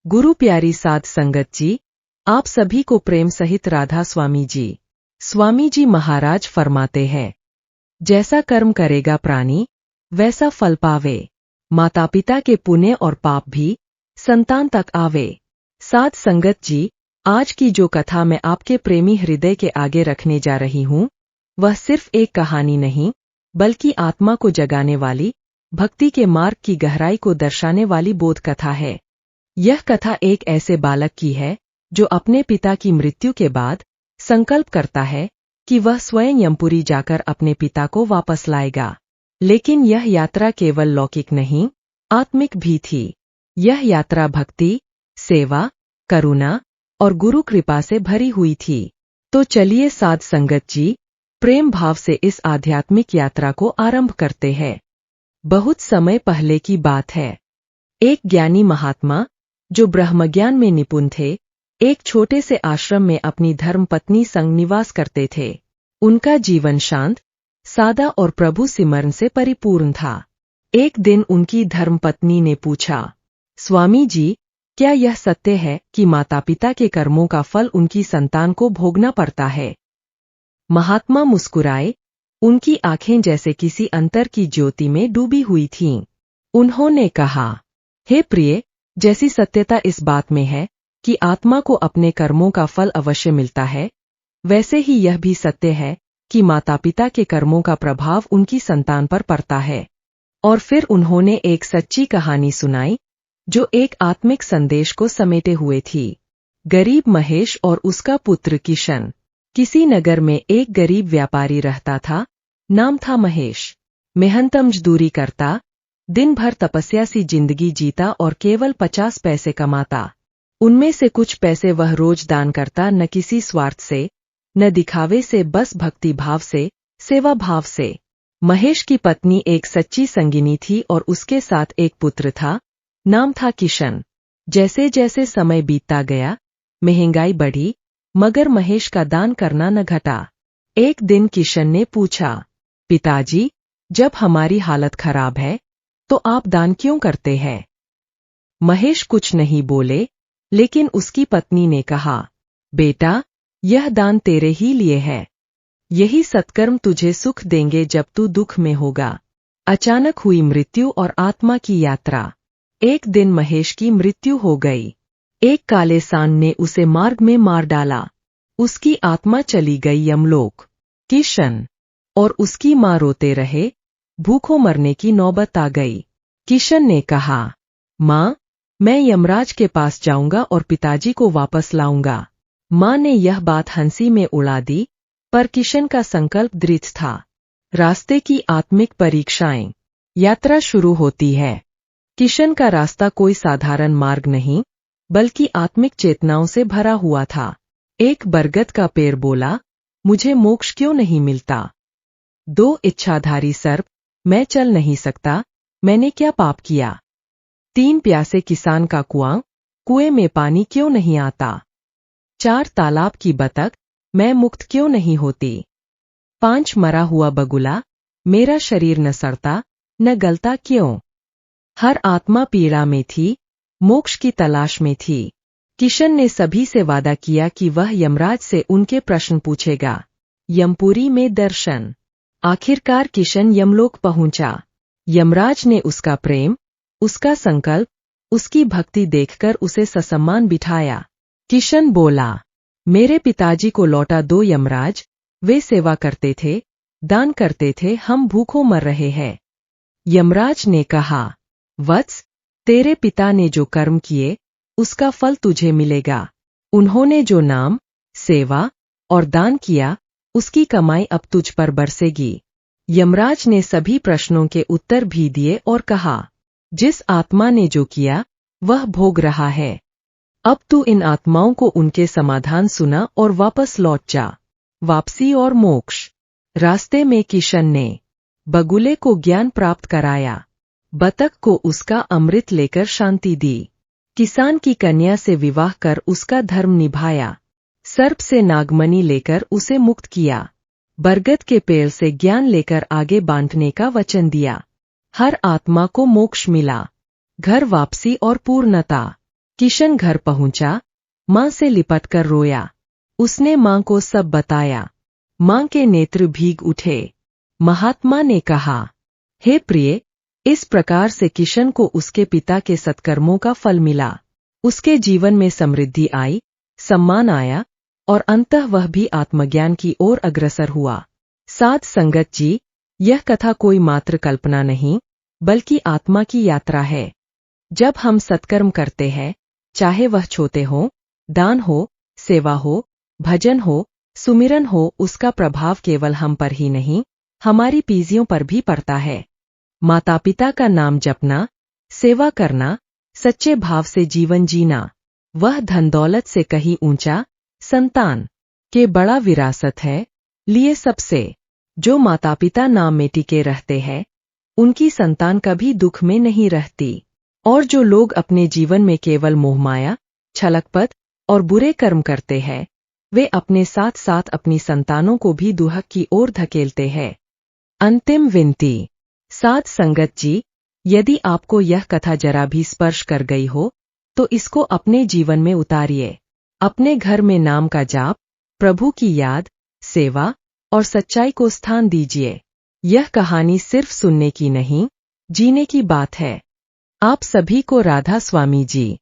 गुरु प्यारी साध संगत जी, आप सभी को प्रेम सहित राधा स्वामी जी महाराज फरमाते हैं, जैसा कर्म करेगा प्राणी वैसा फल पावे। माता पिता के पुण्य और पाप भी संतान तक आवे। साध संगत जी, आज की जो कथा मैं आपके प्रेमी हृदय के आगे रखने जा रही हूँ, वह सिर्फ एक कहानी नहीं, बल्कि आत्मा को जगाने वाली, भक्ति के मार्ग की गहराई को दर्शाने वाली बोध कथा है। यह कथा एक ऐसे बालक की है जो अपने पिता की मृत्यु के बाद संकल्प करता है कि वह स्वयं यमपुरी जाकर अपने पिता को वापस लाएगा। लेकिन यह यात्रा केवल लौकिक नहीं, आत्मिक भी थी। यह यात्रा भक्ति, सेवा, करुणा और गुरु कृपा से भरी हुई थी। तो चलिए साध संगत जी, प्रेम भाव से इस आध्यात्मिक यात्रा को आरंभ करते हैं। बहुत समय पहले की बात है। एक ज्ञानी महात्मा, जो ब्रह्मज्ञान में निपुण थे, एक छोटे से आश्रम में अपनी धर्मपत्नी संग निवास करते थे। उनका जीवन शांत, सादा और प्रभु सिमरन से परिपूर्ण था। एक दिन उनकी धर्मपत्नी ने पूछा, स्वामी जी, क्या यह सत्य है कि माता पिता के कर्मों का फल उनकी संतान को भोगना पड़ता है? महात्मा मुस्कुराए। उनकी आंखें जैसे किसी अंतर की ज्योति में डूबी हुई थीं। उन्होंने कहा, हे प्रिय, जैसी सत्यता इस बात में है कि आत्मा को अपने कर्मों का फल अवश्य मिलता है, वैसे ही यह भी सत्य है कि माता पिता के कर्मों का प्रभाव उनकी संतान पर पड़ता है। और फिर उन्होंने एक सच्ची कहानी सुनाई, जो एक आत्मिक संदेश को समेटे हुए थी। गरीब महेश और उसका पुत्र किशन। किसी नगर में एक गरीब व्यापारी रहता था। नाम था महेश। मेहनत मजदूरी करता, दिन भर तपस्या सी जिंदगी जीता और केवल 50 पैसे कमाता। उनमें से कुछ पैसे वह रोज दान करता, न किसी स्वार्थ से, न दिखावे से, बस भक्ति भाव से, सेवा भाव से। महेश की पत्नी एक सच्ची संगिनी थी और उसके साथ एक पुत्र था। नाम था किशन। जैसे जैसे समय बीतता गया, महंगाई बढ़ी, मगर महेश का दान करना न घटा। एक दिन किशन ने पूछा, पिताजी, जब हमारी हालत खराब है तो आप दान क्यों करते हैं? महेश कुछ नहीं बोले, लेकिन उसकी पत्नी ने कहा, बेटा, यह दान तेरे ही लिए है। यही सत्कर्म तुझे सुख देंगे जब तू दुख में होगा। अचानक हुई मृत्यु और आत्मा की यात्रा। एक दिन महेश की मृत्यु हो गई। एक काले सांड ने उसे मार्ग में मार डाला। उसकी आत्मा चली गई यमलोक। किशन और उसकी मां रोते रहे। भूखों मरने की नौबत आ गई। किशन ने कहा, मां, मैं यमराज के पास जाऊंगा और पिताजी को वापस लाऊंगा। मां ने यह बात हंसी में उड़ा दी, पर किशन का संकल्प दृढ़ था। रास्ते की आत्मिक परीक्षाएं। यात्रा शुरू होती है। किशन का रास्ता कोई साधारण मार्ग नहीं, बल्कि आत्मिक चेतनाओं से भरा हुआ था। एक बरगद का पेड़ बोला, मुझे मोक्ष क्यों नहीं मिलता? 2 इच्छाधारी सर्प, मैं चल नहीं सकता, मैंने क्या पाप किया? 3 प्यासे किसान का कुआं, कुएं में पानी क्यों नहीं आता? 4 तालाब की बतख, मैं मुक्त क्यों नहीं होती? 5 मरा हुआ बगुला, मेरा शरीर न सड़ता, न गलता क्यों? हर आत्मा पीड़ा में थी, मोक्ष की तलाश में थी। किशन ने सभी से वादा किया कि वह यमराज से उनके प्रश्न पूछेगा। यमपुरी में दर्शन। आखिरकार किशन यमलोक पहुंचा। यमराज ने उसका प्रेम, उसका संकल्प, उसकी भक्ति देखकर उसे ससम्मान बिठाया। किशन बोला, मेरे पिताजी को लौटा दो यमराज, वे सेवा करते थे, दान करते थे, हम भूखों मर रहे हैं। यमराज ने कहा, वत्स, तेरे पिता ने जो कर्म किए, उसका फल तुझे मिलेगा। उन्होंने जो नाम, सेवा और दान किया, उसकी कमाई अब तुझ पर बरसेगी। यमराज ने सभी प्रश्नों के उत्तर भी दिए और कहा, जिस आत्मा ने जो किया, वह भोग रहा है। अब तू इन आत्माओं को उनके समाधान सुना और वापस लौट जा। वापसी और मोक्ष। रास्ते में किशन ने बगुले को ज्ञान प्राप्त कराया, बतख को उसका अमृत लेकर शांति दी, किसान की कन्या से विवाह कर उसका धर्म निभाया, सर्प से नागमणि लेकर उसे मुक्त किया, बरगद के पेड़ से ज्ञान लेकर आगे बांटने का वचन दिया। हर आत्मा को मोक्ष मिला, घर वापसी और पूर्णता। किशन घर पहुंचा, मां से लिपटकर रोया। उसने मां को सब बताया। मां के नेत्र भीग उठे। महात्मा ने कहा, हे प्रिय, इस प्रकार से किशन को उसके पिता के सत्कर्मों का फल मिला। उसके जीवन में समृद्धि आई, सम्मान आया और अंततः वह भी आत्मज्ञान की ओर अग्रसर हुआ। साध संगत जी, यह कथा कोई मात्र कल्पना नहीं, बल्कि आत्मा की यात्रा है। जब हम सत्कर्म करते हैं, चाहे वह छोटे हो, दान हो, सेवा हो, भजन हो, सुमिरन हो, उसका प्रभाव केवल हम पर ही नहीं, हमारी पीढ़ियों पर भी पड़ता है। माता पिता का नाम जपना, सेवा करना, सच्चे भाव से जीवन जीना, वह धन दौलत से कहीं ऊंचा, संतान के बड़ा विरासत है। लिए सबसे जो माता पिता नाम में टिके रहते हैं, उनकी संतान कभी दुख में नहीं रहती। और जो लोग अपने जीवन में केवल मोहमाया, छलकपट और बुरे कर्म करते हैं, वे अपने साथ साथ अपनी संतानों को भी दुहक की ओर धकेलते हैं। अंतिम विनती। साध संगत जी, यदि आपको यह कथा जरा भी स्पर्श कर गई हो, तो इसको अपने जीवन में उतारिए। अपने घर में नाम का जाप, प्रभु की याद, सेवा और सच्चाई को स्थान दीजिए। यह कहानी सिर्फ सुनने की नहीं, जीने की बात है। आप सभी को राधा स्वामी जी।